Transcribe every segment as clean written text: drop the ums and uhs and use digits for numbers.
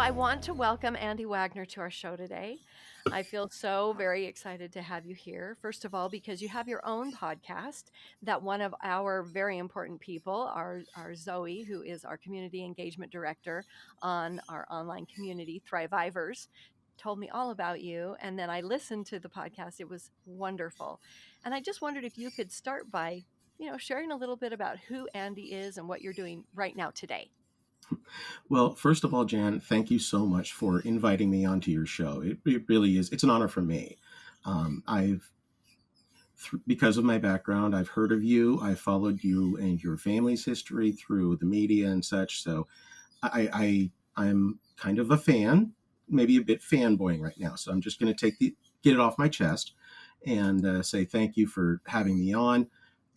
I want to welcome Andy Wagner to our show today. I feel so very excited to have you here. First of all, because you have your own podcast that one of our very important people, our Zoe, who is our community engagement director on our online community, Thrivivors, told me all about you. And then I listened to the podcast. It was wonderful. And I just wondered if you could start by, sharing a little bit about who Andy is and what you're doing right now today. Well, first of all, Jan, thank you so much for inviting me onto your show. It really is. It's an honor for me. I've, because of my background, I've heard of you. I followed you and your family's history through the media and such. So I'm kind of a fan, maybe a bit fanboying right now. So I'm just going to get it off my chest and say thank you for having me on.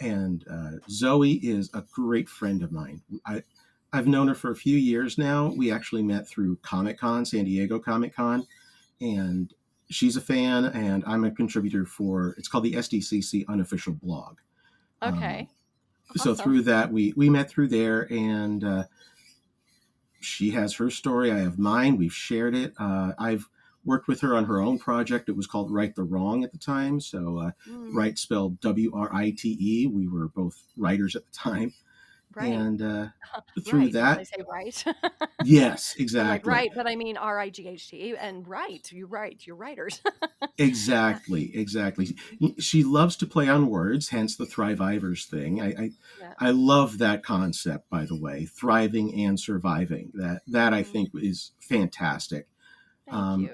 And Zoe is a great friend of mine. I've known her for a few years now. We actually met through Comic-Con, San Diego Comic-Con, and she's a fan, and I'm a contributor for, it's called the SDCC Unofficial Blog. Okay. So through that, we met through there, and she has her story. I have mine. We've shared it. I've worked with her on her own project. It was called Right the Wrong at the time. So Right spelled WRITE. We were both writers at the time. Right. And through right. that, I say right. yes, I'm like, exactly. right, but I mean RIGHT and right. You're writers. Exactly. She loves to play on words, hence the Thrivivors thing. I love that concept, by the way, thriving and surviving. That I think is fantastic. Thank you.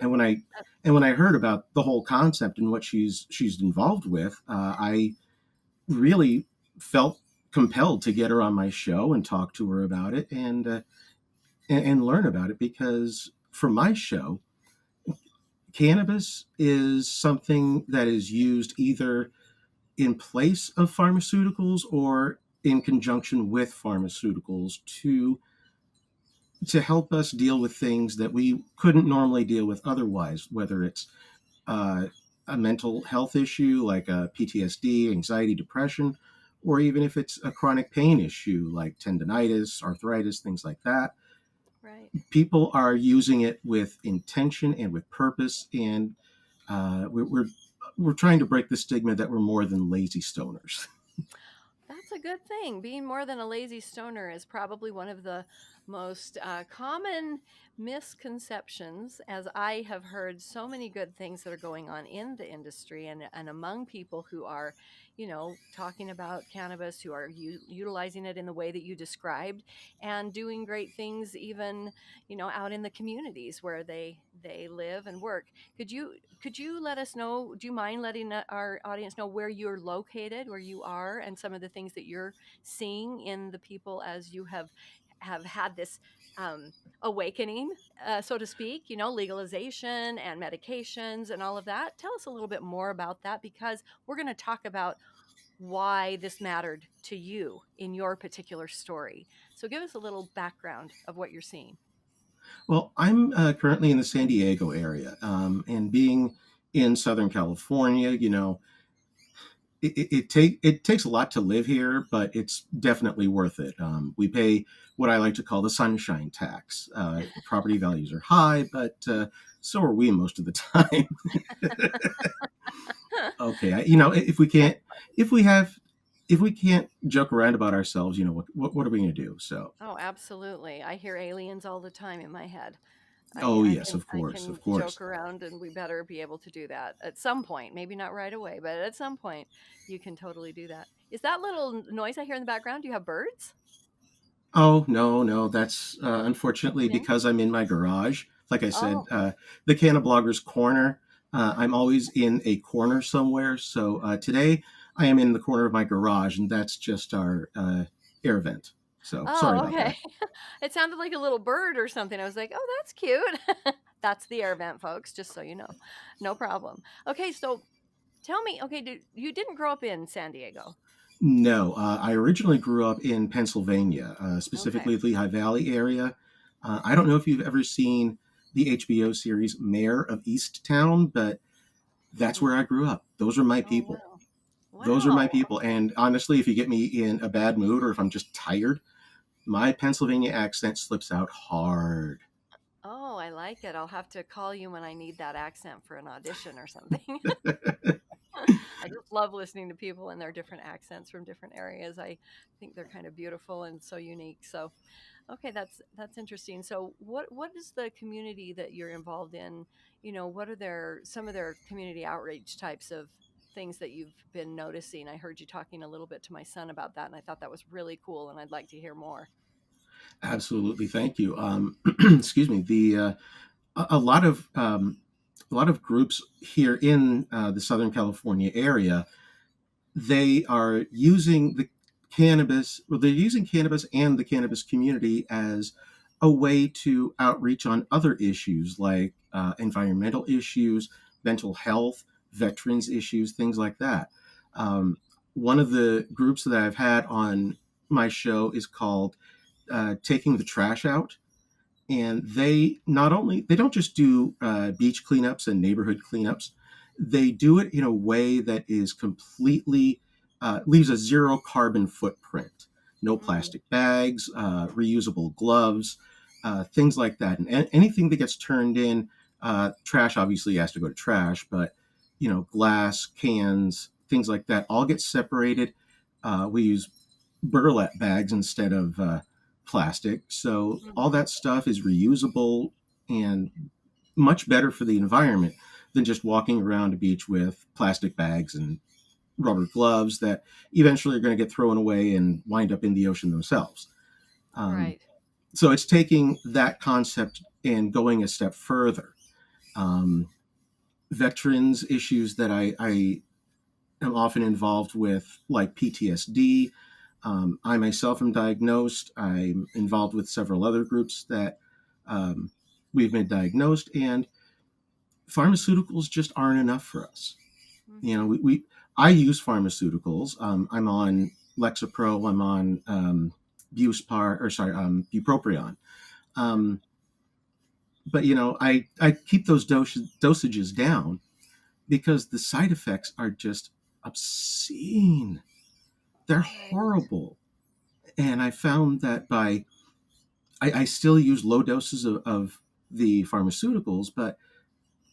And when I heard about the whole concept and what she's involved with, I really felt compelled to get her on my show and talk to her about it and learn about it, because for my show, cannabis is something that is used either in place of pharmaceuticals or in conjunction with pharmaceuticals to help us deal with things that we couldn't normally deal with otherwise, whether it's a mental health issue like PTSD, anxiety, depression, or even if it's a chronic pain issue like tendonitis, arthritis, things like that. Right. People are using it with intention and with purpose, and we're trying to break the stigma that we're more than lazy stoners. That's a good thing. Being more than a lazy stoner is probably one of the most common misconceptions, as I have heard so many good things that are going on in the industry and among people who are, talking about cannabis, who are utilizing it in the way that you described and doing great things, even, out in the communities where they live and work. Could you let us know, do you mind letting our audience know where you're located, where you are, and some of the things that you're seeing in the people as you have had this awakening, so to speak, legalization and medications and all of that? Tell us a little bit more about that, because we're going to talk about why this mattered to you in your particular story. So give us a little background of what you're seeing. Well, I'm currently in the San Diego area, and being in Southern California, it takes a lot to live here, but it's definitely worth it. We pay what I like to call the sunshine tax. Property values are high, but so are we most of the time. Okay, if we can't joke around about ourselves, what are we going to do? So, Oh, absolutely. I hear aliens all the time in my head. I, oh I yes, can of I course, can of course. joke around, and we better be able to do that at some point. Maybe not right away, but at some point you can totally do that. Is that little noise I hear in the background? Do you have birds? Oh, no, that's unfortunately Chickens? because I'm in my garage. Like I said, Oh, the CannaBlogger's corner. I'm always in a corner somewhere. So today I am in the corner of my garage, and that's just our air vent. So sorry oh, about okay. that. It sounded like a little bird or something. I was like, oh, that's cute. That's the air vent, folks, just so you know. No problem. Okay, so tell me, okay, you didn't grow up in San Diego? No, I originally grew up in Pennsylvania, Okay. specifically the Lehigh Valley area. I don't know if you've ever seen the HBO series Mayor of Easttown, but that's Mm-mm. where I grew up. Those are my Oh, people. wow. Those are my Wow. people. And honestly, if you get me in a bad mood or if I'm just tired, my Pennsylvania accent slips out hard. Oh, I like it. I'll have to call you when I need that accent for an audition or something. I just love listening to people and their different accents from different areas. I think they're kind of beautiful and so unique. So, okay, that's interesting. So, what is the community that you're involved in? What are some of their community outreach types of things that you've been noticing? I heard you talking a little bit to my son about that, and I thought that was really cool, and I'd like to hear more. Absolutely, thank you. Excuse me. A lot of groups here in the Southern California area, they are using the cannabis. Well, they're using cannabis and the cannabis community as a way to outreach on other issues like environmental issues, mental health, veterans issues, things like that. Um, One of the groups that I've had on my show is called Taking the Trash Out, and they don't just do beach cleanups and neighborhood cleanups. They do it in a way that is completely leaves a zero carbon footprint. No Mm, plastic bags, reusable gloves, things like that. And anything that gets turned in, trash obviously has to go to trash, but glass, cans, things like that all get separated. We use burlap bags instead of plastic. So all mhm. that stuff is reusable and much better for the environment than just walking around a beach with plastic bags and rubber gloves that eventually are going to get thrown away and wind up in the ocean themselves. Um, Right. so it's taking that concept and going a step further. Um, Veterans issues that I am often involved with, like PTSD. I myself am diagnosed. I'm involved with several other groups that um, we've been diagnosed, and pharmaceuticals just aren't enough for us. Mhm. I use pharmaceuticals. I'm on Lexapro. I'm on bupropion. Sure. Um, but I keep those dosages down because the side effects are just obscene. They're Right. horrible. And I found that I still use low doses of the pharmaceuticals, but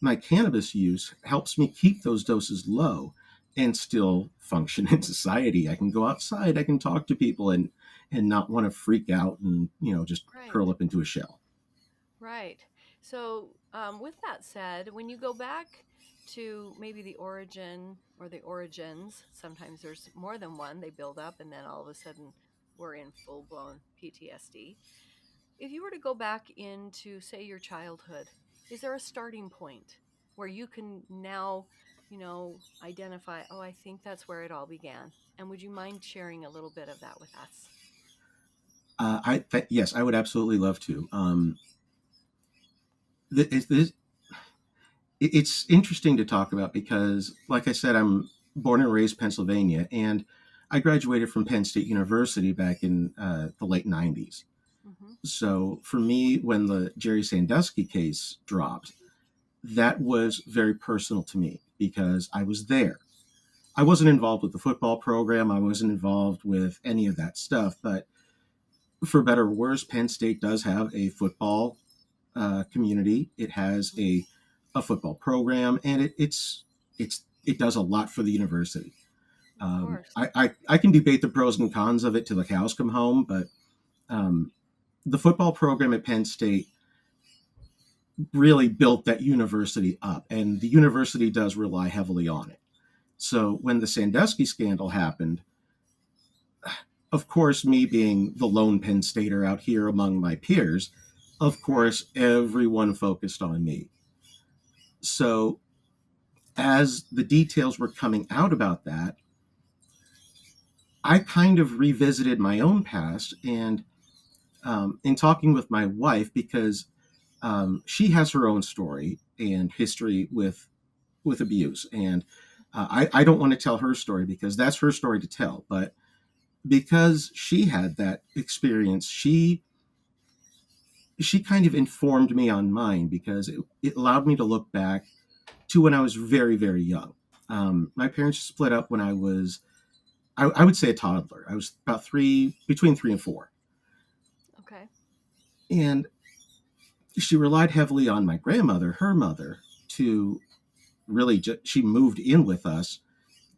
my cannabis use helps me keep those doses low and still function in society. I can go outside, I can talk to people and not want to freak out and just curl Right. up into a shell. Right. So, with that said, when you go back to maybe the origin or the origins, sometimes there's more than one, they build up and then all of a sudden we're in full blown PTSD. If you were to go back into, say, your childhood, is there a starting point where you can now, identify, oh, I think that's where it all began? And would you mind sharing a little bit of that with us? Yes, I would absolutely love to. This it's interesting to talk about because, like I said, I'm born and raised Pennsylvania, and I graduated from Penn State University back in the late '90s. Mm-hmm. So for me, when the Jerry Sandusky case dropped, that was very personal to me because I was there. I wasn't involved with the football program. I wasn't involved with any of that stuff. But for better or worse, Penn State does have a football community. It has a football program, and it does a lot for the university. Of course. I can debate the pros and cons of it till the cows come home, but um, the football program at Penn State really built that university up, and the university does rely heavily on it. So when the Sandusky scandal happened, of course, me being the lone Penn Stater out here among my peers, of Right. course, everyone focused on me. So as the details were coming out about that, I kind of revisited my own past and in talking with my wife because she has her own story and history with abuse, and I don't want to tell her story because that's her story to tell. But because she had that experience, she kind of informed me on mine because it allowed me to look back to when I was very very young. My parents split up when I would say a toddler. I was between 3 and 4, Okay. and she relied heavily on my grandmother, her mother, to really she moved in with us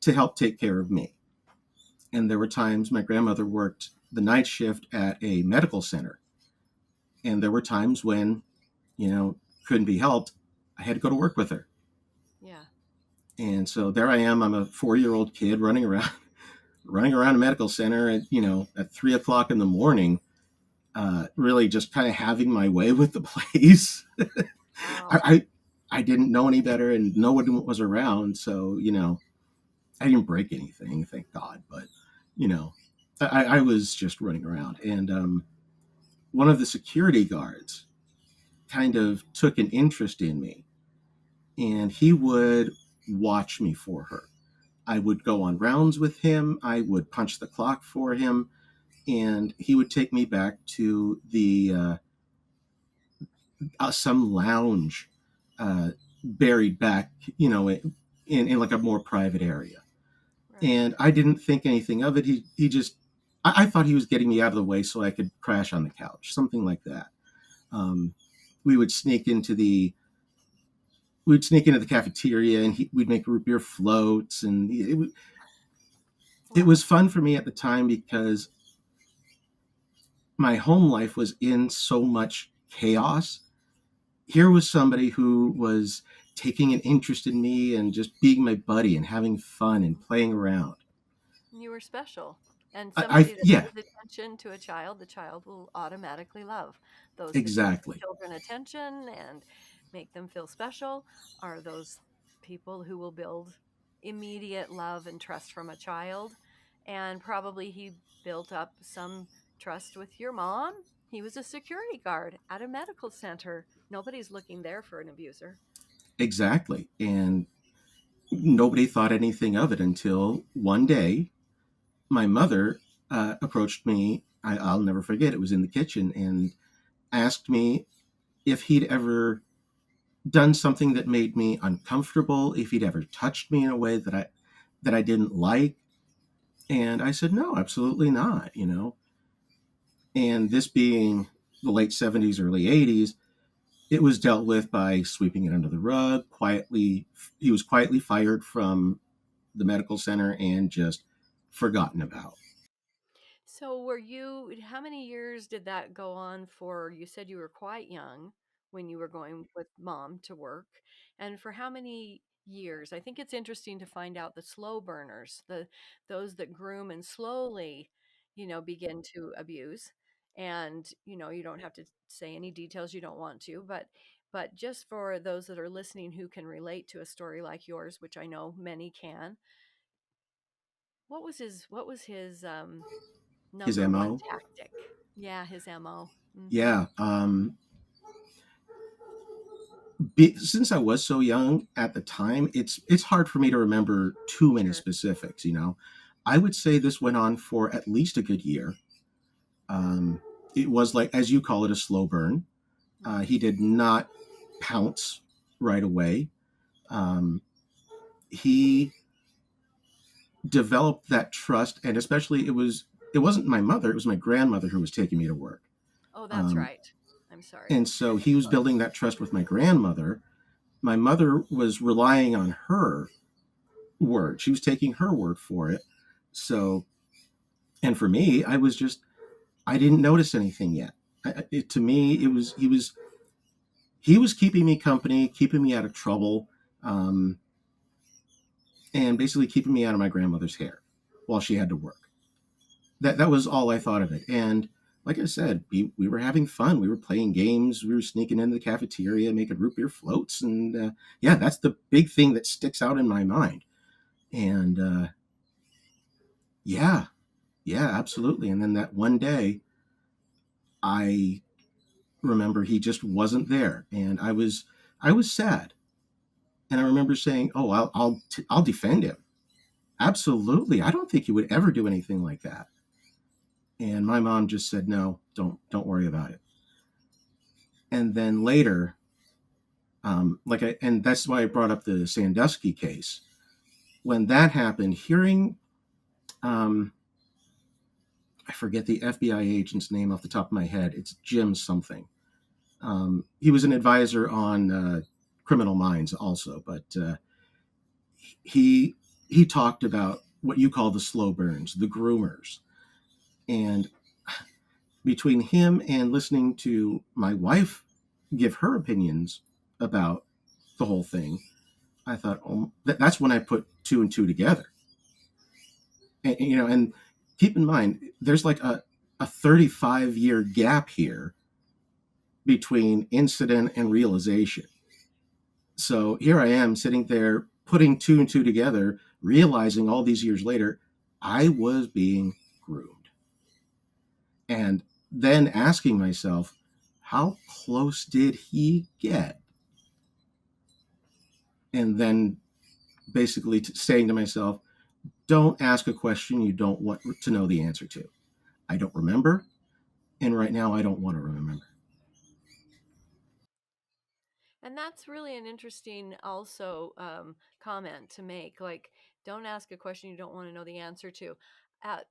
to help take care of me. And there were times my grandmother worked the night shift at a medical center. And there were times when, you know, couldn't be helped. I had to go to work with her. Yeah. And so there I am. I'm a 4-year-old kid running around, running around a medical center at, at 3 o'clock in the morning, really just kind of having my way with the place. Wow. I, I didn't know any better and no one was around. So, I didn't break anything, thank God. But, you know, I was just running around. And one of the security guards kind of took an interest in me, and he would watch me for her. I would go on rounds with him. I would punch the clock for him, and he would take me back to the some lounge buried back, in like a more private area. Right. And I didn't think anything of it. He just, I thought he was getting me out of the way so I could crash on the couch, something like that. Um, we would sneak into the we'd sneak into the cafeteria, and we'd make root beer floats, and it Wow. was fun for me at the time because my home life was in so much chaos. Here was somebody who was taking an interest in me and just being my buddy and having fun and playing around. You were special. And I somebody that yeah, pays attention to a child, the child will automatically love. Those that give exactly. children attention and make them feel special are those people who will build immediate love and trust from a child. And probably he built up some trust with your mom. He was a security guard at a medical center. Nobody's looking there for an abuser. Exactly. And nobody thought anything of it until one day my mother approached me. I'll never forget. It was in the kitchen and asked me if he'd ever done something that made me uncomfortable, if he'd ever touched me in a way that I didn't like. And I said, no, absolutely not. And this being the late 70s, early 80s, it was dealt with by sweeping it under the rug, quietly. He was quietly fired from the medical center and just forgotten about. So were you how many years did that go on for? You said you were quite young when you were going with mom to work. And for how many years? I think it's interesting to find out the slow burners, those that groom and slowly, begin to abuse. And, you don't have to say any details you don't want to, but just for those that are listening who can relate to a story like yours, which I know many can, what was his His number one MO. tactic? Yeah, his MO. Mhm. Yeah. Since I was so young at the time, it's hard for me to remember too many Sure. specifics. I would say this went on for at least a good year. Um, it was like, as you call it, a slow burn. Mhm. He did not pounce right away. Um, he developed that trust, and especially it wasn't my mother; it was my grandmother who was taking me to work. Oh, that's Um, right. I'm sorry. and so he was building that trust with my grandmother. My mother was relying on her word; she was taking her word for it. So, and for me, I didn't notice anything yet. To me, it was he was keeping me company, keeping me out of trouble, um, and basically keeping me out of my grandmother's hair while she had to work. That was all I thought of it. And like I said, we were having fun. We were playing games. We were sneaking into the cafeteria, making root beer floats, and yeah, that's the big thing that sticks out in my mind. And yeah, yeah, absolutely. And then that one day, I remember he just wasn't there, and I was sad. And I remember saying, "Oh, I'll defend him. Absolutely. I don't think he would ever do anything like that." And my mom just said, "No, don't worry about it." And then later, and that's why I brought up the Sandusky case. When that happened, hearing, um, I forget the FBI agent's name off the top of my head. It's Jim something. He was an advisor on Criminal Minds also, but he he talked about what you call the slow burns, the groomers, and between him and listening to my wife give her opinions about the whole thing, I thought, oh, that's when I put two and two together. And keep in mind, there's like a 35-year gap here between incident and realization. So here I am sitting there putting two and two together, realizing all these years later, I was being groomed. And then asking myself, how close did he get? And then basically saying to myself, don't ask a question you don't want to know the answer to. I don't remember. And right now, I don't want to remember. And that's really an interesting also comment to make. Like, don't ask a question you don't want to know the answer to. At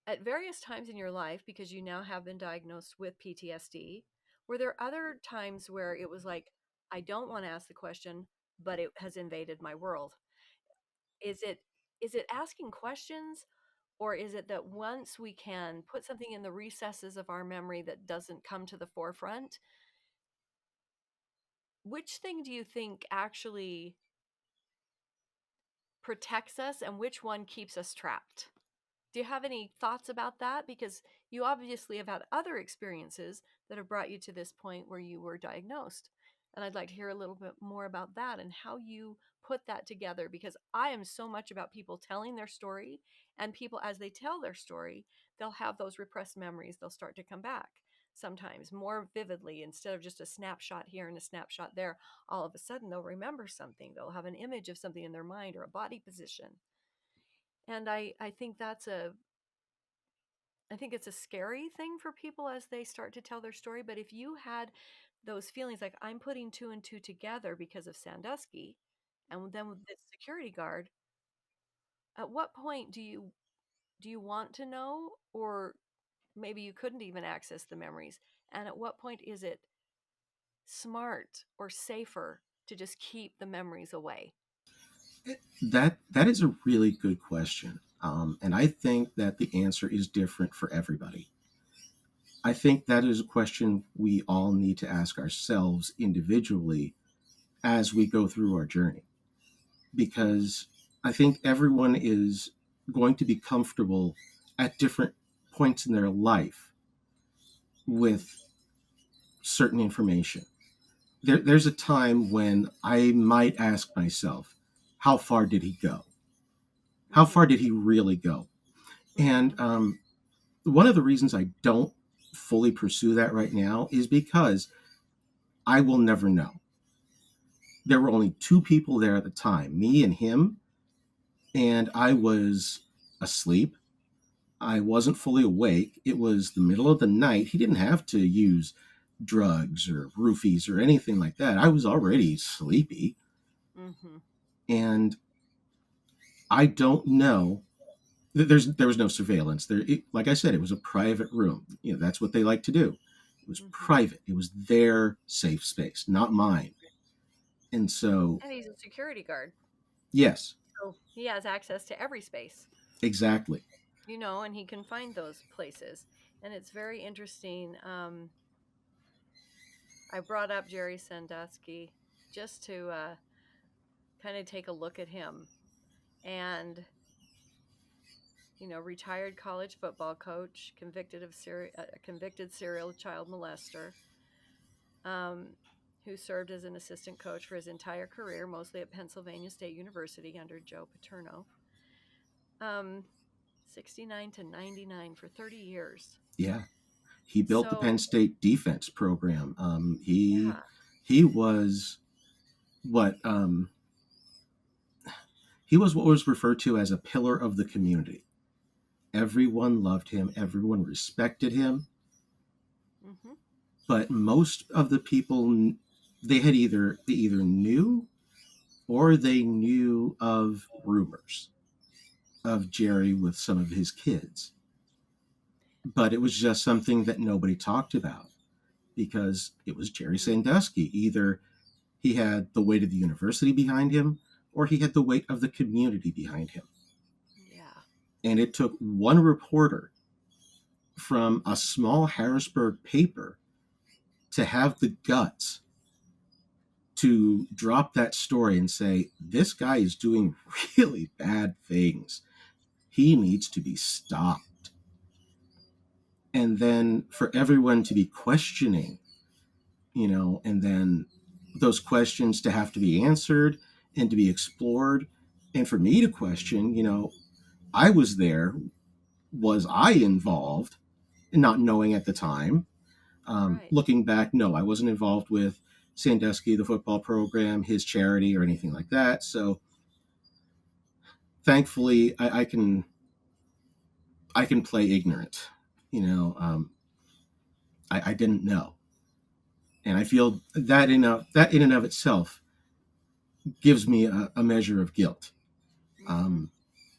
at various times in your life, because you now have been diagnosed with PTSD, were there other times where it was like, I don't want to ask the question, but it has invaded my world? Is it asking questions, or is it that once we can put something in the recesses of our memory that doesn't come to the forefront, which thing do you think actually protects us and which one keeps us trapped? Do you have any thoughts about that? Because you obviously have had other experiences that have brought you to this point where you were diagnosed. And I'd like to hear a little bit more about that and how you put that together, because I am so much about people telling their story, and people, as they tell their story, they'll have those repressed memories. They'll start to come back sometimes more vividly instead of just a snapshot here and a snapshot there. All of a sudden, they'll remember something. They'll have an image of something in their mind or a body position. And I think I think it's a scary thing for people as they start to tell their story. But if you had those feelings like, I'm putting two and two together because of Sandusky, and then with this security guard, at what point do you want to know, or maybe you couldn't even access the memories? And at what point is it smart or safer to just keep the memories away? That is a really good question. And I think that the answer is different for everybody. I think that is a question we all need to ask ourselves individually as we go through our journey. Because I think everyone is going to be comfortable at different points in their life with certain information. There's a time when I might ask myself, how far did he go? How Mm-hmm. far did he really go? And Mm-hmm. one of the reasons I don't fully pursue that right now is because I will never know. There were only two people there at the time, me and him, and I was asleep. I wasn't fully awake. It was the middle of the night. He didn't have to use drugs or roofies or anything like that. I was already sleepy. Mm-hmm. And I don't know. There was no surveillance there. Like I said, it was a private room. That's what they like to do. It was Mm-hmm. private. It was their safe space, not mine. And so, And he's a security guard, yes, so he has access to every space, exactly. and he can find those places. And it's very interesting. I brought up Jerry Sandusky just to kind of take a look at him. And, retired college football coach, convicted serial child molester, um, who served as an assistant coach for his entire career, mostly at Pennsylvania State University under Joe Paterno. Um, 69 to 99 for 30 years. Yeah, he built the Penn So, State defense program. yeah. He was what he was what was referred to as a pillar of the community. Everyone loved him. Everyone respected him. Hmm. But most of the people, they either knew or they knew of rumors of Jerry with some of his kids. But it was just something that nobody talked about because it was Jerry Mm. Sandusky. Either he had the weight of the university behind him, or he had the weight of the community behind him. Yeah. And it took one reporter from a small Harrisburg paper to have the guts to drop that story and say, this guy is doing really bad things. He needs to be stopped. And then for everyone to be questioning, and then those questions to have to be answered and to be explored. And for me to question, I was there. Was I involved? Not knowing at the time. Right. Looking back, no, I wasn't involved with Sandusky, the football program, his charity, or anything like that. So thankfully, I can play ignorant. I didn't know, and I feel that in and of itself gives me a measure of guilt. Mm-hmm. Um,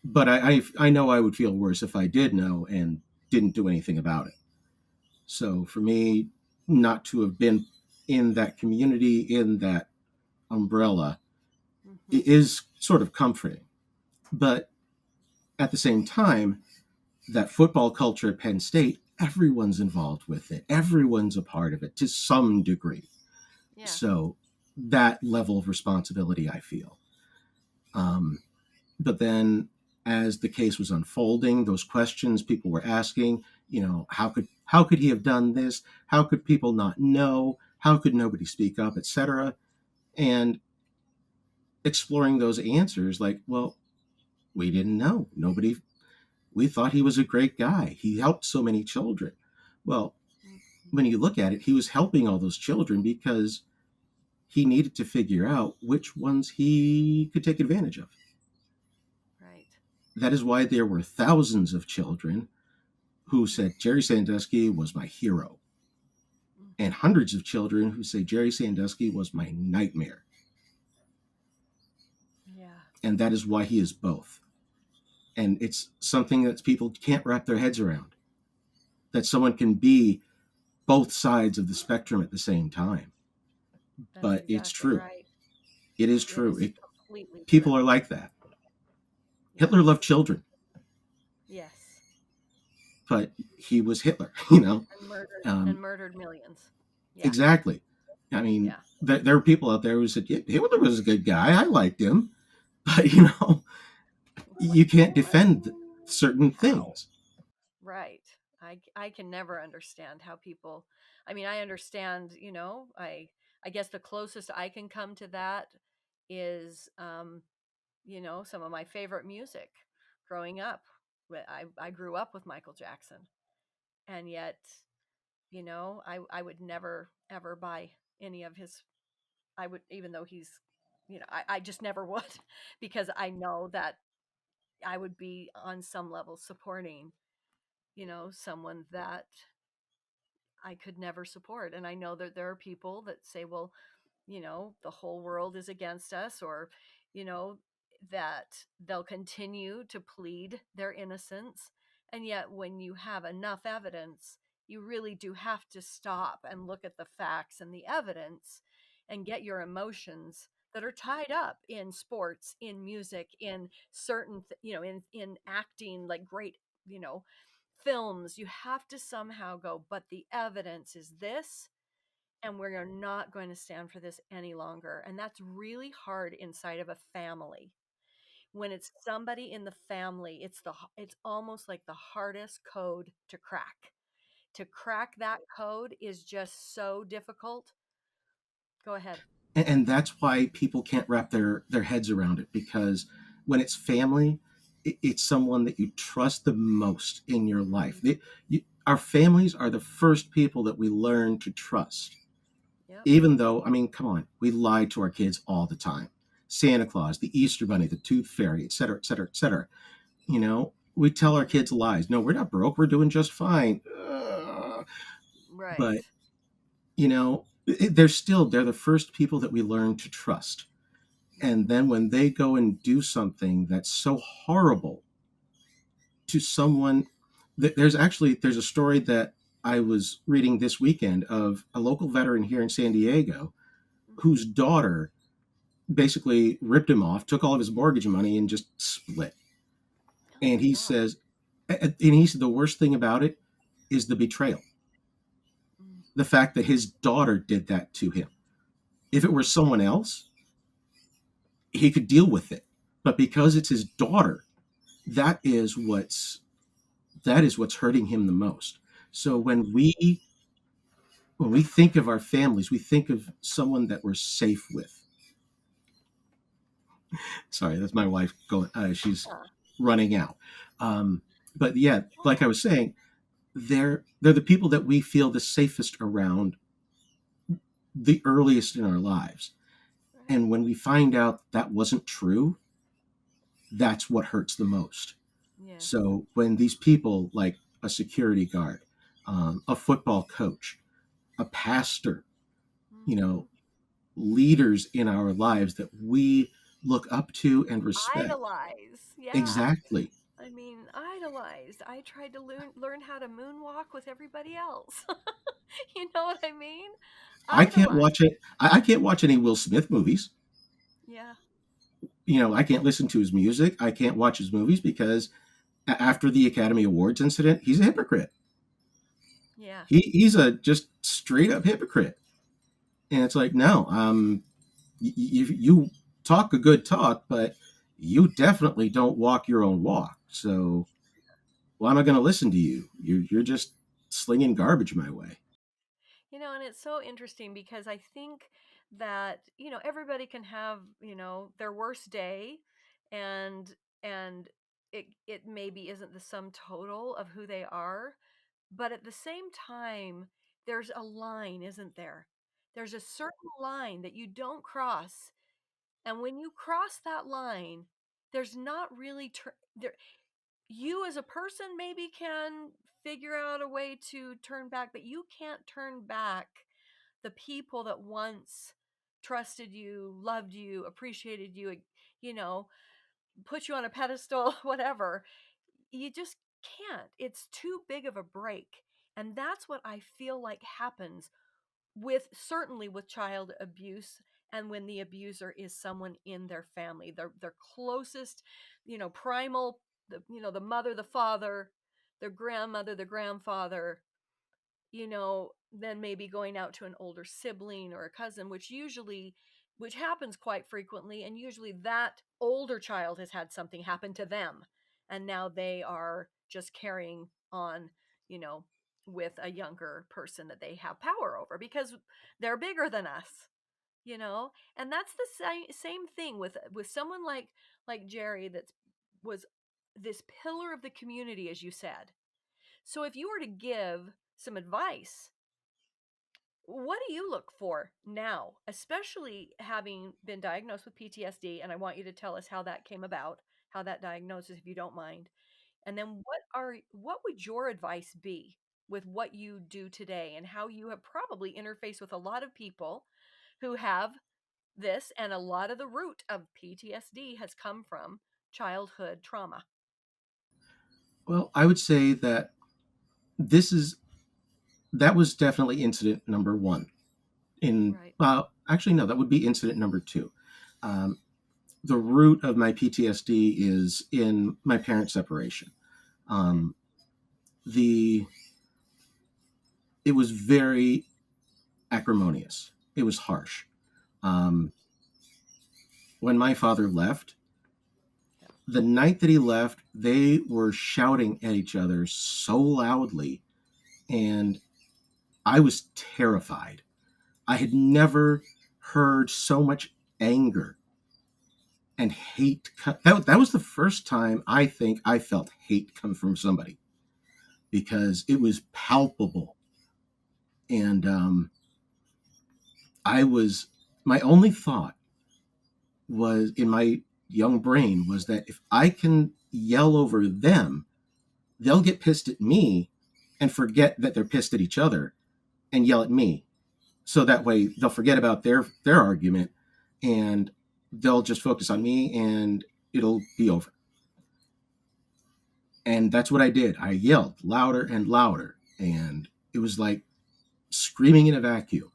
but I know I would feel worse if I did know and didn't do anything about it. So for me, not to have been in that community, in that umbrella, Mm-hmm. it is sort of comforting. But at the same time, that football culture at Penn State, everyone's involved with it. Everyone's a part of it to some degree. Yeah. So that level of responsibility, I feel. But then as the case was unfolding, those questions people were asking, how could he have done this? How could people not know? How could nobody speak up, etc.? And exploring those answers, like, well, we didn't know. Nobody, we thought he was a great guy. He helped so many children. Well, Mm-hmm. when you look at it, he was helping all those children because he needed to figure out which ones he could take advantage of. Right. That is why there were thousands of children who said Jerry Sandusky was my hero, and Mm-hmm. hundreds of children who say Jerry Sandusky was my nightmare. Yeah. And that is why he is both. And it's something that people can't wrap their heads around, that someone can be both sides of the spectrum at the same time. That's But it's exactly true. right. It is It true. is completely People true. are like that. Yeah. Hitler loved children, Yes. but he was Hitler, you know? And murdered and Um, murdered millions. Yeah. exactly. I mean, Yeah. there are people out there who said, yeah, Hitler was a good guy. I liked him. But, It's like, you can't defend certain how? things. Right. I can never understand how people, I mean, I understand, I guess the closest I can come to that is some of my favorite music growing up. I grew up with Michael Jackson, and yet, I would never ever buy any of his. I would, even though he's, I just never would, because I know that I would be on some level supporting, someone that I could never support. And I know that there are people that say, well, the whole world is against us, or, you know, that they'll continue to plead their innocence. And yet, when you have enough evidence, you really do have to stop and look at the facts and the evidence and get your emotions that are tied up in sports, in music, in certain, in acting, like great, you know, films. You have to somehow go, but the evidence is this, and we're not going to stand for this any longer. And that's really hard inside of a family. When it's somebody in the family, it's almost like the hardest code to crack. To crack that code is just so difficult. Go ahead. And that's why people can't wrap their heads around it, because when it's family, it's someone that you trust the most in your Hmm. life. Our families are the first people that we learn to trust. Yep. Even though, I mean, come on, we lie to our kids all the time. Santa Claus, the Easter Bunny, the Tooth Fairy, et cetera, et cetera, et cetera. We tell our Hmm. kids lies. No, we're not broke. We're doing just fine. Right. But they're the first people that we learn to trust. And Hmm. then when they go and do something that's so horrible to someone, there's a story that I was reading this weekend of a local veteran here in San Diego Mhm. whose daughter basically ripped him off, took all of his mortgage money, and just split. Oh And my he God. says, and he said the worst thing about it is the betrayal, Mm, the fact that his daughter did that to him. If it were mm, someone else, he could deal with it, but because it's his daughter, that is what's that is what's hurting him the most. So when we think of our families, we think of someone that we're safe with. Sorry, that's my wife going. She's yeah. running out. Um, but yeah, like I was saying, they're the people that we feel the safest around, the earliest in our lives. Right. And when we find out that wasn't true, that's what hurts the most. Yes. So when these people, like a security guard, a football coach, a pastor, you Hmm. know, leaders in our lives that we look up to and respect. Idolize. Yeah. Exactly. I mean, idolized. I tried to learn how to moonwalk with everybody else. You know what I mean? I can't Idolize. watch it. I can't watch any Will Smith movies. Yeah. I can't listen to his music. I can't watch his movies because after the Academy Awards incident, he's a hypocrite. Yeah. He's a just straight up hypocrite. And it's like, no, you talk a good talk, but you definitely don't walk your own walk. So why am I going to listen to you? You're just slinging garbage my way. And it's so interesting because I think that, everybody can have, their worst day, and and it maybe isn't the sum total of who they are, but at the same time there's a line, isn't there? There's a certain line that you don't cross, and when you cross that line, there's not really there. You as a person maybe can figure out a way to turn back, but you can't turn back the people that once trusted you, loved you, appreciated you, you know, put you on a pedestal, whatever. You just can't. It's too big of a break. And that's what I feel like happens with, certainly with child abuse, and when the abuser is someone in their family, their closest, primal, the mother, the father, their grandmother, the grandfather, then maybe going out to an older sibling or a cousin, which happens quite frequently, and usually that older child has had something happen to them, and now they are just carrying on, you know, with a younger person that they have power over because they're bigger than us, and that's the same thing with someone like Jerry, that was this pillar of the community, as you said. So if you were to give some advice, what do you look for now, especially having been diagnosed with PTSD? And I want you to tell us how that came about, how that diagnosis, if you don't mind. And then what would your advice be with what you do today, and how you have probably interfaced with a lot of people who have this, and a lot of the root of PTSD has come from childhood trauma. Well, I would say that this is that was definitely incident number one. In Right. Actually, no, that would be incident number two. Um, the root of my PTSD is in my parents' separation. Okay. Um, the It was very acrimonious. It was harsh. Um, when my father left, Yeah. the night that he left, they were shouting at each other so loudly, and I was terrified. I had never heard so much anger and hate. That was the first time I think I felt hate come from somebody, because it was palpable. And I was, my only thought was in my young brain was that if I can yell over them, they'll get pissed at me and forget that they're pissed at each other and yell at me. So that way they'll forget about their argument, and they'll just focus on me, and it'll be over. And that's what I did. I yelled louder and louder. And it was like screaming in a vacuum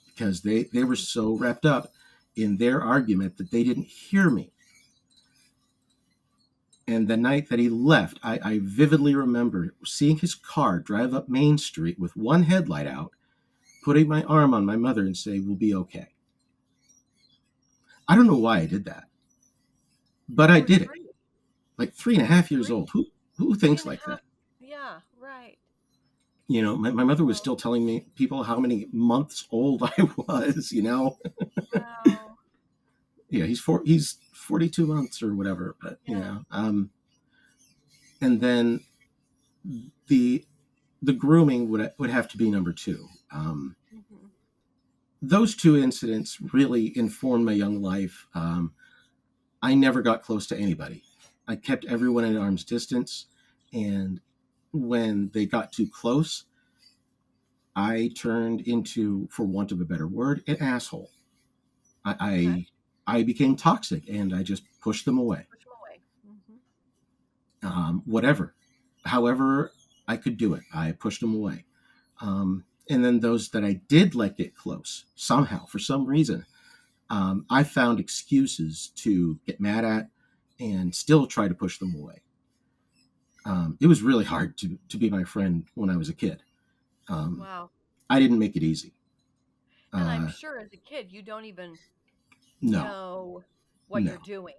because they were so wrapped up in their argument that they didn't hear me. And the night that he left, I vividly remember seeing his car drive up Main Street with one headlight out, putting my arm on my mother and say, "We'll be okay." I don't know why I did that, but I You were did it. 3. Like 3.5 years old. 3. Who Three thinks and a like half. that? Yeah, right. My mother was Oh, still telling me people how many months old I was. wow. Yeah, he's 42 months or whatever, but Yeah. and then the the grooming would have to be number two. Mhm. Those two incidents really informed my young life. I never got close to anybody. I kept everyone at arm's distance, and when they got too close, I turned into, for want of a better word, an asshole. Okay. I became toxic, and I just pushed them away. Push 'em away. Mhm. Whatever, however I could do it, I pushed them away. And then those that I did let get close, somehow, for some reason, I found excuses to get mad at and still try to push them away. It was really hard to be my friend when I was a kid. Um, Wow. I didn't make it easy. And I'm Uh, sure as a kid you don't even no, know what no, you're doing.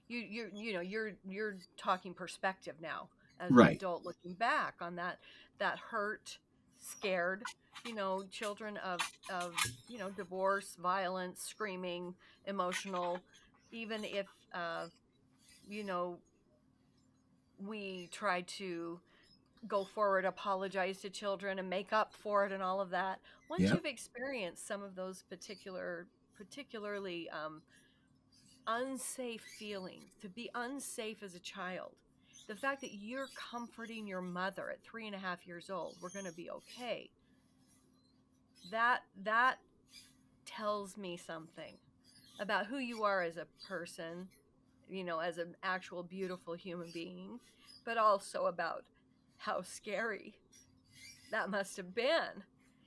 You're talking perspective now as an right. adult looking back on that hurt, scared, children of divorce, violence, screaming, emotional, even if you know we try to go forward, apologize to children and make up for it and all of that. Once Yeah, you've experienced some of those particularly unsafe feelings, to be unsafe as a child, the fact that you're comforting your mother at 3.5 years old, we're going to be okay. That tells me something about who you are as a person, as an actual beautiful human being, but also about how scary that must have been,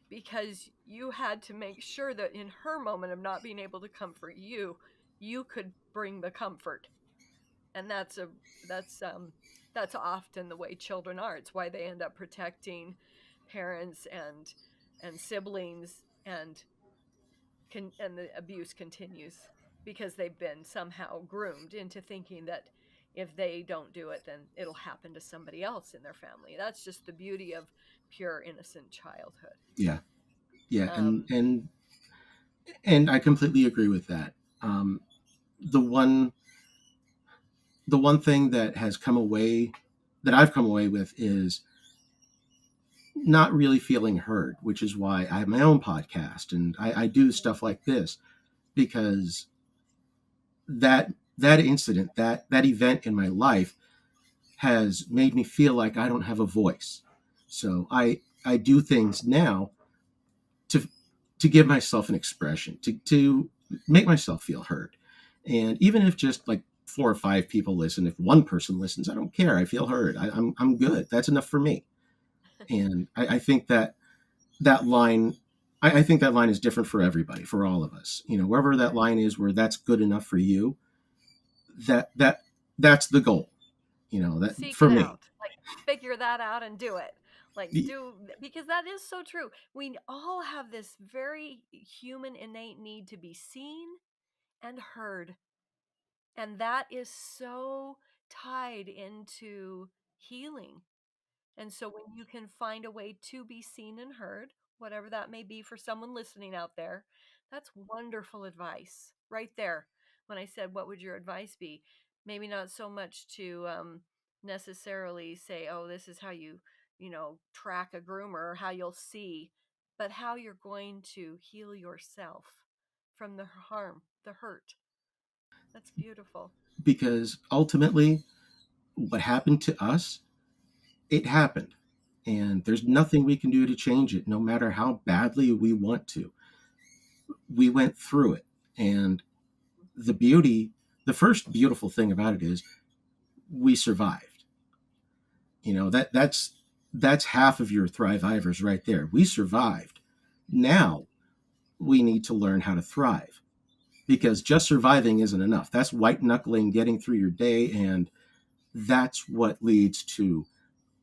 because you had to make sure that in her moment of not being able to comfort you, you could bring the comfort. And that's often the way children are. It's why they end up protecting parents and siblings, and the abuse continues because they've been somehow groomed into thinking that if they don't do it, then it'll happen to somebody else in their family. That's just the beauty of pure innocent childhood. yeah, yeah, and um and and I completely agree with that. Um, the one the one thing that I've come away with is not really feeling heard, which is why I have my own podcast and I do stuff like this because that incident, that event in my life has made me feel like I don't have a voice. So I do things now to to give myself an expression, to make myself feel heard. And even if just like 4 or 5 people listen, if one person listens, I don't care. I feel heard. I'm good. That's enough for me. And I think that line I think that line is different for everybody, for all of us. Wherever that Right. line is where that's good enough for you, that's the goal. That Seek for it me. out, like, figure that out and do it. Like, do, because that is so true. We all have this very human innate need to be seen and heard. And that is so tied into healing. And so when you can find a way to be seen and heard, whatever that may be for someone listening out there, that's wonderful advice right there. When I said, what would your advice be? Maybe not so much to necessarily say, oh, this is how track a groomer, or how you'll see, but how you're going to heal yourself from the harm, the hurt. That's beautiful. Because ultimately, what happened to us, it happened. And there's Yeah. nothing we can do to change it, no matter how badly we want to. We went through it. And the beauty, the first beautiful thing about it is we survived. That's That's half of your Thrivivors right there. We survived. Now we need to learn how to thrive, because Mm-hmm. just surviving isn't enough. That's white knuckling, getting through your day. And that's what leads to,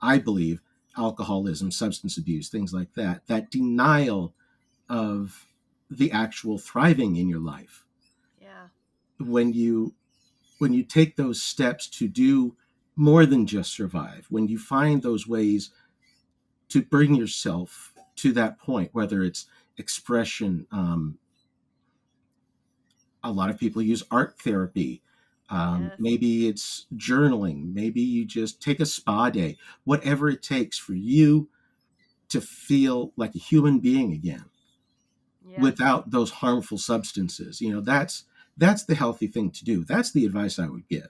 I believe, alcoholism, substance abuse, things like that. That denial of the actual thriving in your life. Yeah. When you take those steps to do more than just survive, when you find those ways to bring yourself to that point, whether it's expression, a lot of people use art therapy. Yes. Maybe it's journaling. Maybe you just take a spa day, whatever it takes for you to feel like a human being again Yes. without those harmful substances. That's the healthy thing to do. That's the advice I would give.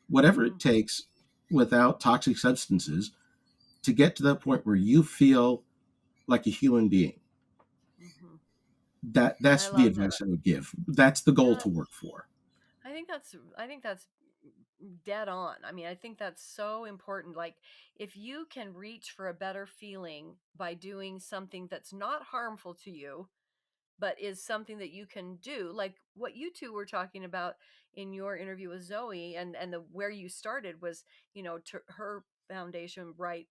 Whatever it Mm-hmm. takes without toxic substances to get to that point where you feel like a human being. Mm-hmm. I That's the love that. advice I would give. That's the goal Yeah. to work for. I think that's dead on. I mean, I think that's so important. Like, if you can reach for a better feeling by doing something that's not harmful to you, but is something that you can do, like what you two were talking about in your interview with Zoe, and the where you started was, to her foundation, write,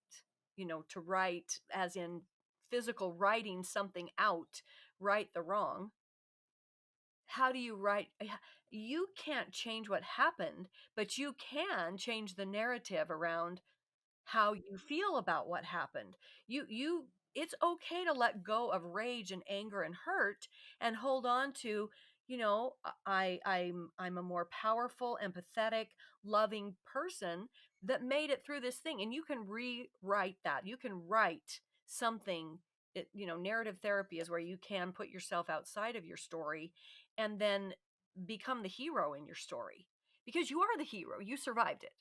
to write as in physical writing something out, right the wrong. How do you write? You can't change what happened, but you can change the narrative around how you feel about what happened. You It's okay to let go of rage and anger and hurt and hold on to, I'm a more powerful, empathetic, loving person that made it through this thing. And you can rewrite that. You can write something. Narrative therapy is where you can put yourself outside of your story and then become the hero in your story, because you are the hero. You survived it.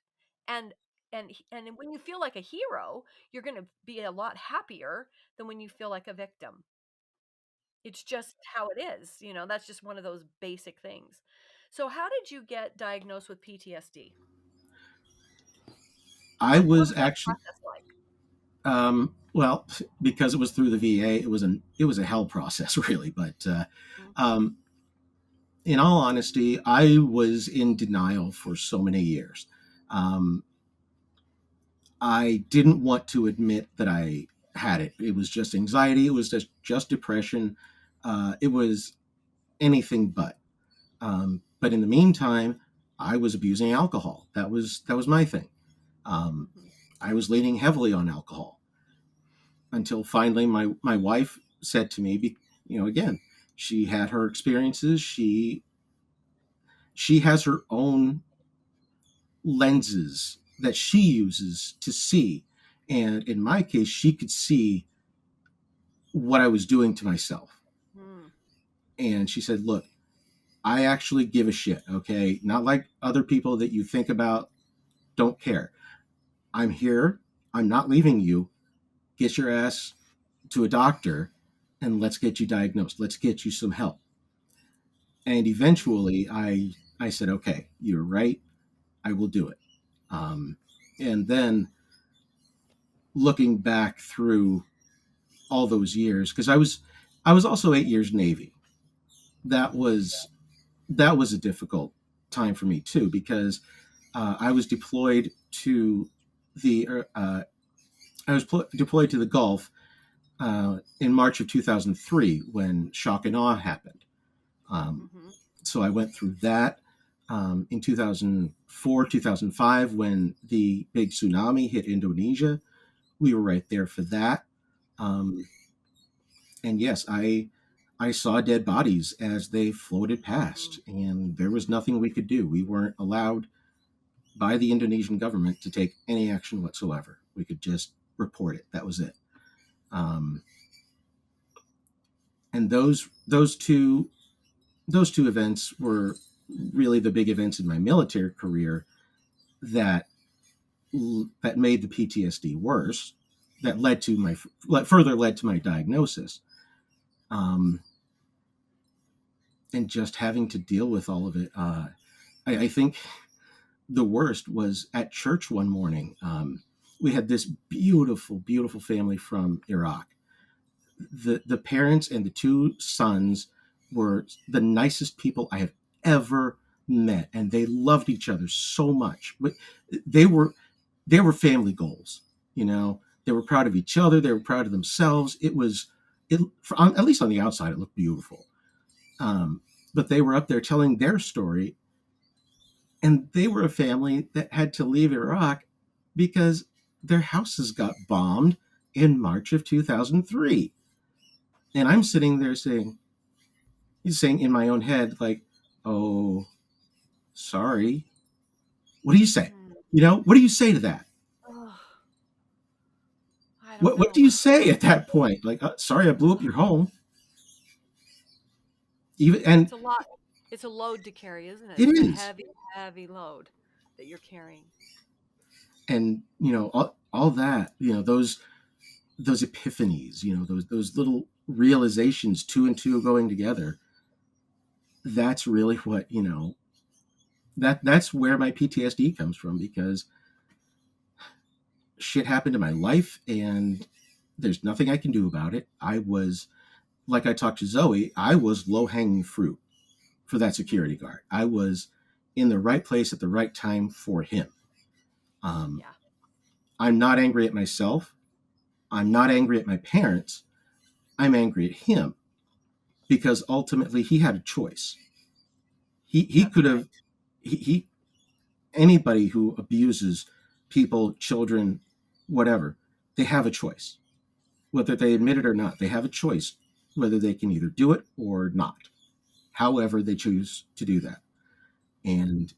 And and when you feel like a hero, you're going to be a lot happier than when you feel like a victim. It's just how it is. That's just one of those basic things. So how did you get diagnosed with PTSD? I What was was that actually, process like? well, because it was through the VA, it was a hell process, really. But Mm. um, in all honesty, I was in denial for so many years. Um, I didn't want to admit that I had it. It was just anxiety. It was just depression. It was anything but. But in the meantime, I was abusing alcohol. That was my thing. Um, Mhm. I was leaning heavily on alcohol until finally my wife said to me, again, she had her experiences. She has her own lenses that she uses to see, and in my case, she could see what I was doing to myself. Mm. And she said, "Look, I actually give a shit. Okay, not like other people that you think about don't care. I'm here. I'm not leaving you. Get your ass to a doctor and let's get you diagnosed. Let's get you some help." And Mm. eventually I said, "Okay, you're right. I will do it." Um, and then looking back through all those years, because I was also 8 years Navy. That was that was a difficult time for me too, because I was deployed to the deployed to the Gulf in March of 2003 when shock and awe happened. Um, Mhm. so I went through that. In 2004, 2005, when the big tsunami hit Indonesia, we were right there for that. Um, and yes, I saw dead bodies as they floated past, Mm. and there was nothing we could do. We weren't allowed by the Indonesian government to take any action whatsoever. We could just report it. That was it. Um, and those two events were really the big events in my military career that that made the PTSD worse. That further led to my diagnosis, um, and just having to deal with all of it. I think the worst was at church one morning. we had this beautiful, beautiful family from Iraq. The parents and the two sons were the nicest people I have ever met, and they loved each other so much. But they were they were family goals. You know, they were proud of each other. They were proud of themselves. It was at least on the outside, it looked beautiful. Um, but they were up there telling their story, and they were a family that had to leave Iraq because their houses got bombed in March of 2003. And I'm sitting there saying in my own head, like, oh, sorry. What do you say? Mm. You know, what do you say to that? Oh, I don't What do know. you say at that point? Like, sorry, I blew up your home. Even and It's a lot. It's a load to carry, isn't it? it It's a is. heavy, heavy load that you're carrying. And you know, all that, you know, those epiphanies, you know, those little realizations, two and two going together. That's really what, you know, that's where my PTSD comes from, because shit happened in my life and there's nothing I can do about it. I was, like I talked to Zoe, I was low hanging fruit for that security Mm, guard. I was in the right place at the right time for him. Um, yeah. I'm not angry at myself. I'm not angry at my parents. I'm angry at him because ultimately he had a choice. He That's could right. have he anybody who abuses people, children, whatever, they have a choice. Whether they admit it or not, they have a choice whether they can either do it or not. However, they choose to do that. And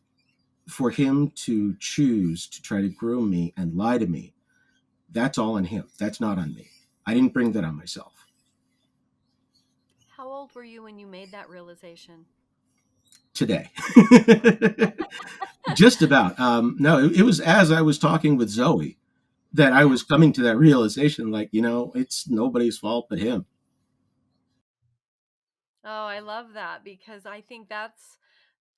for him to choose to try to groom me and lie to me, that's all on him. That's not on me. I didn't bring that on myself. How old were you when you made that realization? Today. Just about. No, it was as I was talking with Zoe that I Yeah. was coming to that realization, like, you know, it's nobody's fault but him. Oh, I love that because I think that's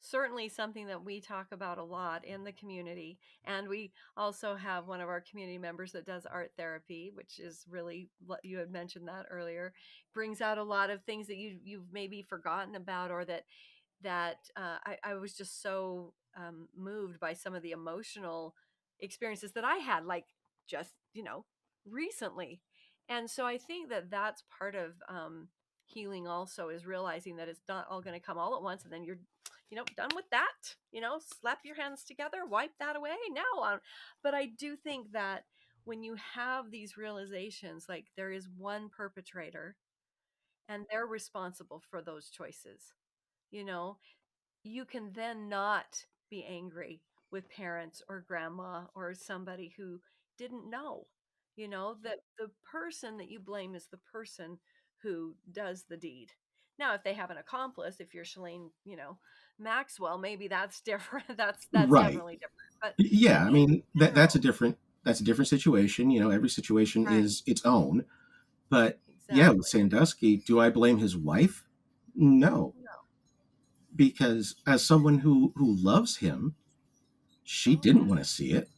certainly something that we talk about a lot in the community. And we also have one of our community members that does art therapy, which is really, you had mentioned that earlier, brings out a lot of things that you've maybe forgotten about, or that I was just so moved by some of the emotional experiences that I had, like just, recently. And so I think that that's part of healing also, is realizing that it's not all going to come all at once and then you're, done with that, slap your hands together, wipe that away. No, but I do think that when you have these realizations, like there is one perpetrator and they're responsible for those choices, you know, you can then not be angry with parents or grandma or somebody who didn't know. That the person that you blame is the person who does the deed. Now, if they have an accomplice, if you're Shalane, Maxwell, maybe that's different. That's Right. definitely different. But Yeah, I in mean general, that's a different situation. You know, every situation right? is its own. But yeah, with Exactly. Sandusky, do I blame his wife? No, No. because as someone who loves him, she Oh didn't yeah. want to see it.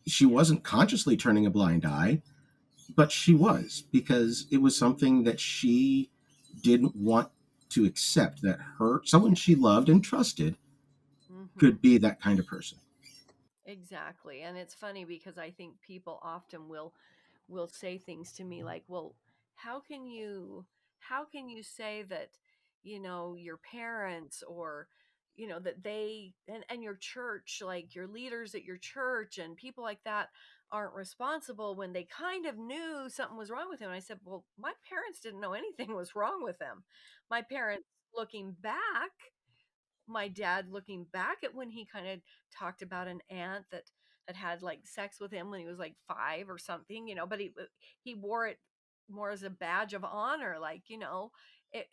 She Yeah. wasn't consciously turning a blind eye, but she was, because it was something that she didn't want to accept, that her someone Yeah. she loved and trusted Hmm. could be that kind of person. Exactly. And it's funny because I think people often will say things to me like, "Well, how can you how can you say that, your parents, or that they and your church, like your leaders at your church and people like that, aren't responsible when they kind of knew something was wrong with him?" And I said, "Well, my parents didn't know anything was wrong with him. My parents, looking back, my dad looking back at when he kind of talked about an aunt that had like sex with him when he was like 5 or something, but he wore it more as a badge of honor, like, it,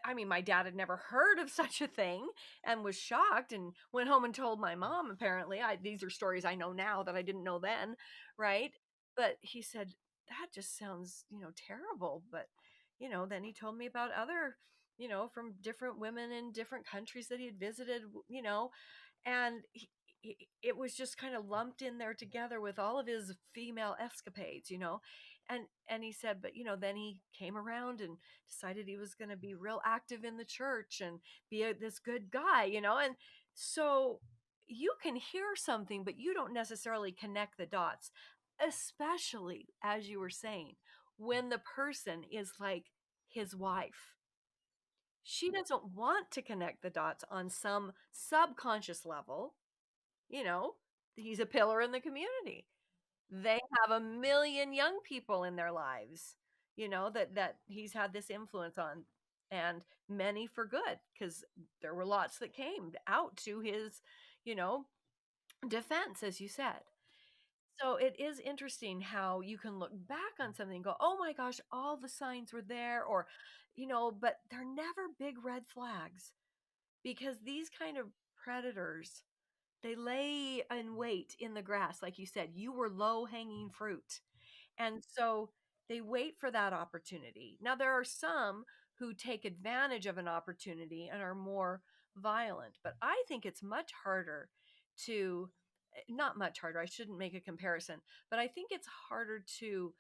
I mean, my dad had never heard of such a thing and was shocked and went home and told my mom. Apparently, these are stories I know now that I didn't know then, right? But he said, that just sounds, terrible. But then he told me about other, from different women in different countries that he had visited, and it was just kind of lumped in there together with all of his female escapades, and he said, but then he came around and decided he was going to be real active in the church and be this good guy, and so you can hear something, but you don't necessarily connect the dots, especially as you were saying, when the person is like his wife. She doesn't want to connect the dots on some subconscious level. you know, he's a pillar in the community. They have a million young people in their lives, that he's had this influence on, and many for good, because there were lots that came out to his, you know, defense, as you said. So it is interesting how you can look back on something and go, oh my gosh, all the signs were there, or, but they're never big red flags, because these kind of predators, they lay in wait in the grass. Like you said, you were low hanging fruit. And so they wait for that opportunity. Now, there are some who take advantage of an opportunity and are more violent, but I think it's much harder to, not much harder, I shouldn't make a comparison, but I think it's harder to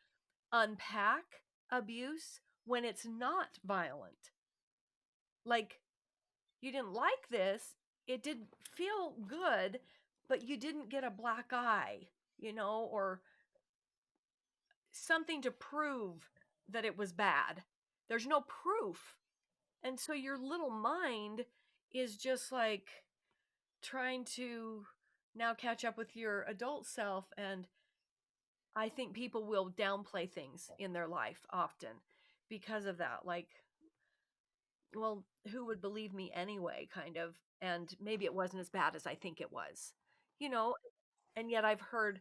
unpack abuse when it's not violent. Like, you didn't like this, it didn't feel good, but you didn't get a black eye, or something to prove that it was bad. There's no proof. And so your little mind is just like trying to now catch up with your adult self. And I think people will downplay things in their life often because of that. Like, well, who would believe me anyway, kind of. And maybe it wasn't as bad as I think it was, you know. And yet I've heard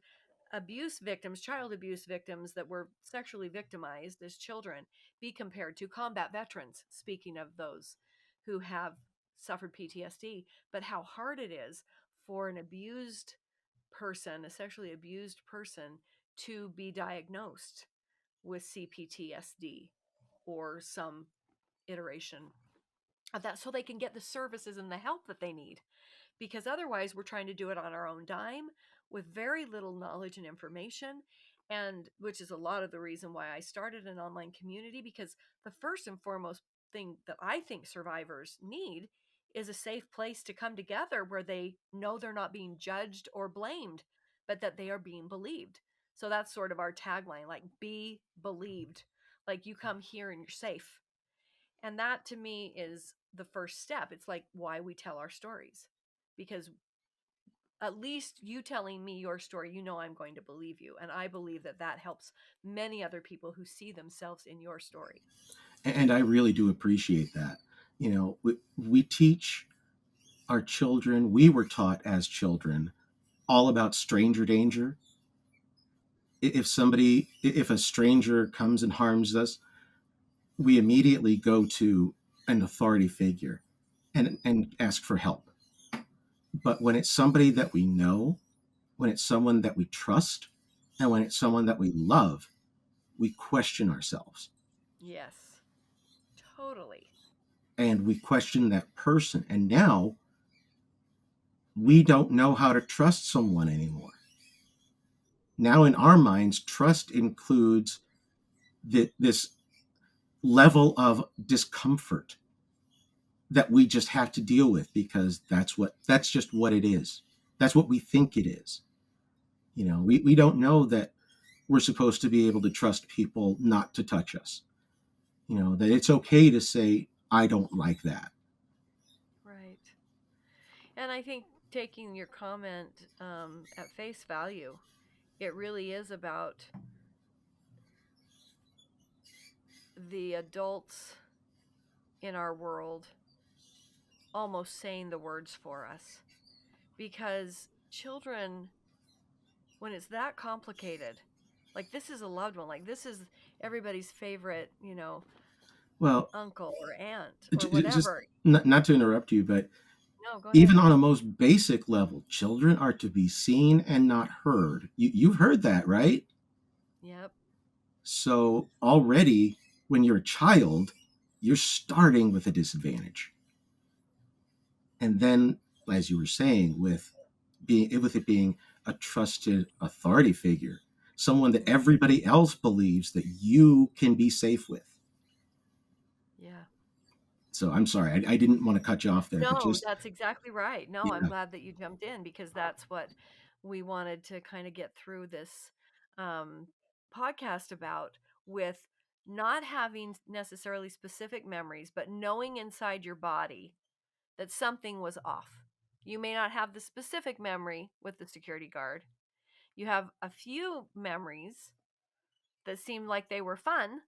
abuse victims, child abuse victims that were sexually victimized as children, be compared to combat veterans, speaking of those who have suffered PTSD, but how hard it is for an abused person, a sexually abused person, to be diagnosed with CPTSD or some iteration of that, so they can get the services and the help that they need, because otherwise we're trying to do it on our own dime with very little knowledge and information. And which is a lot of the reason why I started an online community, because the first and foremost thing that I think survivors need is a safe place to come together where they know they're not being judged or blamed, but that they are being believed. So that's sort of our tagline, like, be believed. Like, you come here and you're safe. And that to me is the first step. It's like why we tell our stories, because at least you telling me your story, I'm going to believe you. And I believe that that helps many other people who see themselves in your story. And I really do appreciate that. We teach our children, we were taught as children all about stranger danger. If a stranger comes and harms us, we immediately go to an authority figure and ask for help. But when it's somebody that we know, when it's someone that we trust, and when it's someone that we love, we question ourselves Yes, totally. and we question that person. And now we don't know how to trust someone anymore. Now, in our minds, trust includes this level of discomfort that we just have to deal with because that's just what it is. That's what we think it is. We don't know that we're supposed to be able to trust people not to touch us. That it's okay to say, I don't like that. Right. And I think, taking your comment at face value, it really is about the adults in our world almost saying the words for us, because children, when it's that complicated, like, this is a loved one, like, this is everybody's favorite, Well, uncle or aunt or just whatever. not to interrupt you, but No, go ahead. even on a most basic level, children are to be seen and not heard. You've heard that, right? Yep. So already, when you're a child, you're starting with a disadvantage. And then, as you were saying, with with it being a trusted authority figure, someone that Mhm. everybody else believes that you can be safe with. Yeah. So I'm sorry, I didn't want to cut you off there, but No, just that's exactly right. No, I'm yeah, glad that you jumped in because that's what we wanted to kind of get through this um, podcast about, with not having necessarily specific memories, but knowing inside your body that something was off. You may not have the specific memory with the security guard. You have a few memories that seem like they were fun,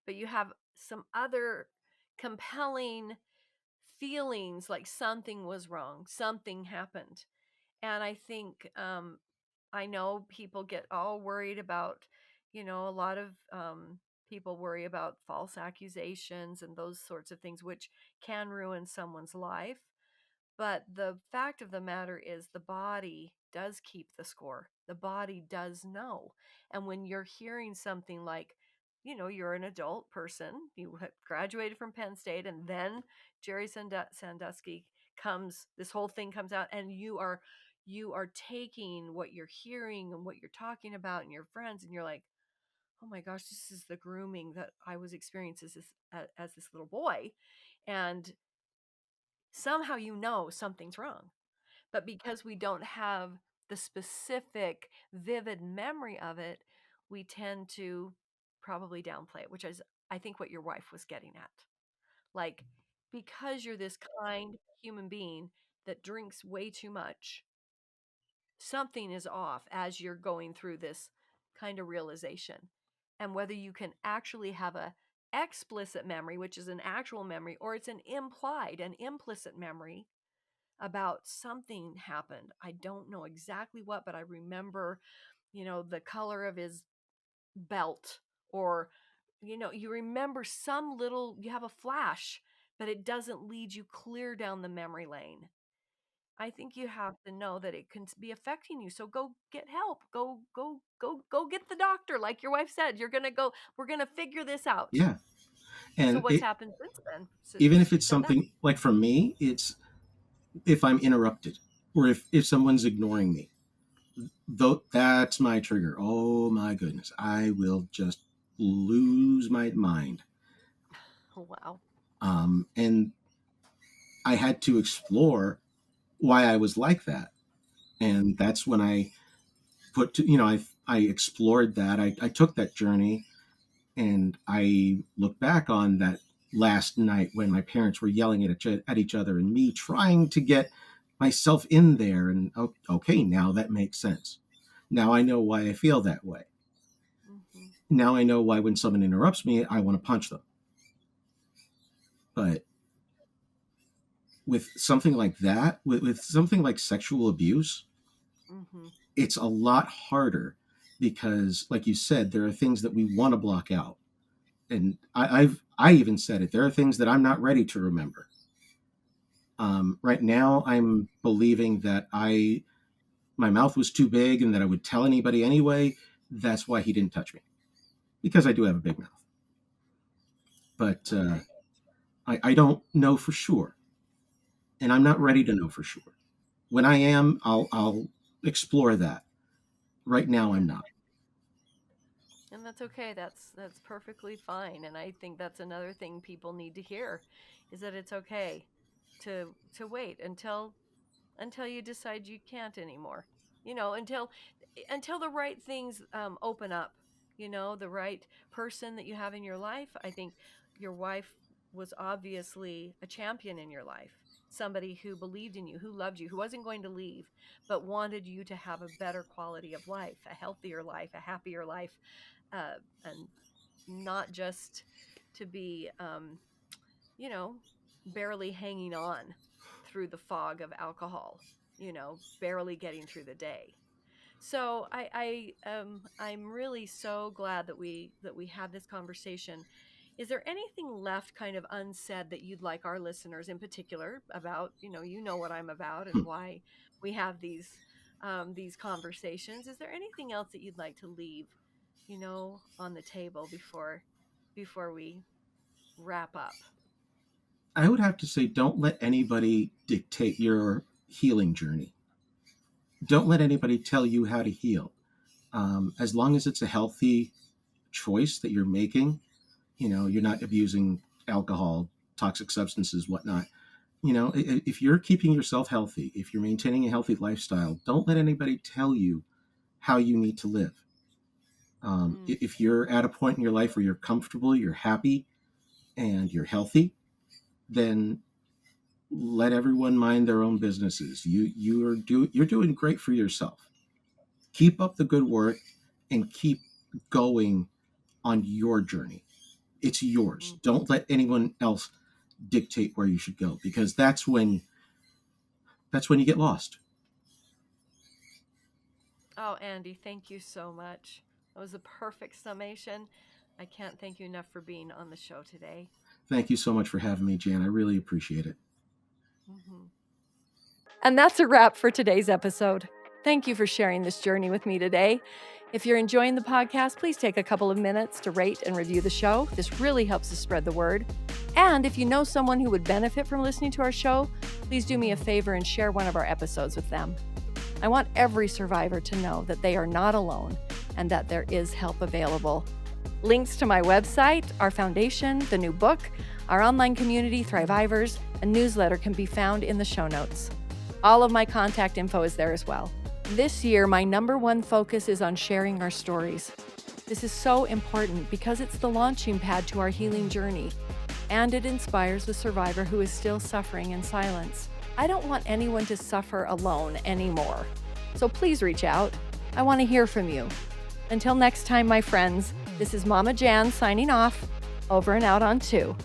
but you have some other compelling feelings like something was wrong, something happened. And I think I know people get all worried about, a lot of people worry about false accusations and those sorts of things, which can ruin someone's life. But the fact of the matter is, the body does keep the score. The body does know. And when you're hearing something like, you're an adult person, you have graduated from Penn State, and then Jerry Sandusky comes, this whole thing comes out, and you are taking what you're hearing and what you're talking about and your friends, and you're like, oh my gosh, this is the grooming that I was experiencing as this little boy. And somehow something's wrong. But because we don't have the specific, vivid memory of it, we tend to probably downplay it, which is, I think, what your wife was getting at. Like, because you're this kind human being that drinks way too much, something is off as you're going through this kind of realization. And whether you can actually have a explicit memory, which is an actual memory, or it's an implicit memory about something happened. I don't know exactly what, but I remember, the color of his belt, or, you remember you have a flash, but it doesn't lead you clear down the memory lane. I think you have to know that it can be affecting you. So go get help. Go get the doctor. Like your wife said, we're going to figure this out. yeah. So And what's happened since then? even if Since you it's said that? something like for me, it's if I'm interrupted or if someone's ignoring me, though that's my trigger. Oh my goodness, I will just lose my mind. Oh, wow. And I had to explore why I was like that, and that's when I I explored that. I took that journey, and I look back on that last night when my parents were yelling at each other, and me trying to get myself in there. And okay, now that makes sense. Now I know why I feel that way. Hmm. Now I know why when someone interrupts me, I want to punch them. But with something like that, with something like sexual abuse, Hmm. it's a lot harder because, like you said, there are things that we want to block out. And I even said it. There are things that I'm not ready to remember. Right now, I'm believing that my mouth was too big and that I would tell anybody anyway. That's why he didn't touch me, because I do have a big mouth. But Okay. I don't know for sure, and I'm not ready Right. to know for sure. When I am, I'll explore that. Right now, I'm Yeah. not. And that's okay. That's perfectly fine. And I think that's another thing people need to hear, is that it's okay to wait until you decide you can't anymore. Until the right things open up. The right person that you have in your life. I think your wife was obviously a champion in your life. Somebody who believed in you, who loved you, who wasn't going to leave, but wanted you to have a better quality of life, a healthier life, a happier life, and not just to be, you know, barely hanging on through the fog of alcohol, barely getting through the day. So I'm really so glad that we had this conversation. Is there anything left kind of unsaid that you'd like our listeners in particular about, what I'm about and Hmm. why we have these conversations? Is there anything else that you'd like to leave, on the table before we wrap up? I would have to say, don't let anybody dictate your healing journey. Don't let anybody tell you how to heal. As long as it's a healthy choice that you're making, you're not abusing alcohol, toxic substances, whatnot. If you're keeping yourself healthy, if you're maintaining a healthy lifestyle, don't let anybody tell you how you need to live. If you're at a point in your life where you're comfortable, you're happy, and you're healthy, then let everyone mind their own businesses. You're doing great for yourself. Keep up the good work and keep going on your journey. It's yours. Don't let anyone else dictate where you should go, because that's when you get lost. Oh, Andy, thank you so much. That was a perfect summation. I can't thank you enough for being on the show today. Thank you so much for having me, Jan. I really appreciate it. And that's a wrap for today's episode. Thank you for sharing this journey with me today. If you're enjoying the podcast, please take a couple of minutes to rate and review the show. This really helps us spread the word. And if you know someone who would benefit from listening to our show, please do me a favor and share one of our episodes with them. I want every survivor to know that they are not alone and that there is help available. Links to my website, our foundation, the new book, our online community, Thrivivors, and newsletter can be found in the show notes. All of my contact info is there as well. This year, my number one focus is on sharing our stories. This is so important because it's the launching pad to our healing journey, and it inspires the survivor who is still suffering in silence. I don't want anyone to suffer alone anymore. So please reach out. I want to hear from you. Until next time, my friends, this is Mama Jan signing off. Over and out on 2.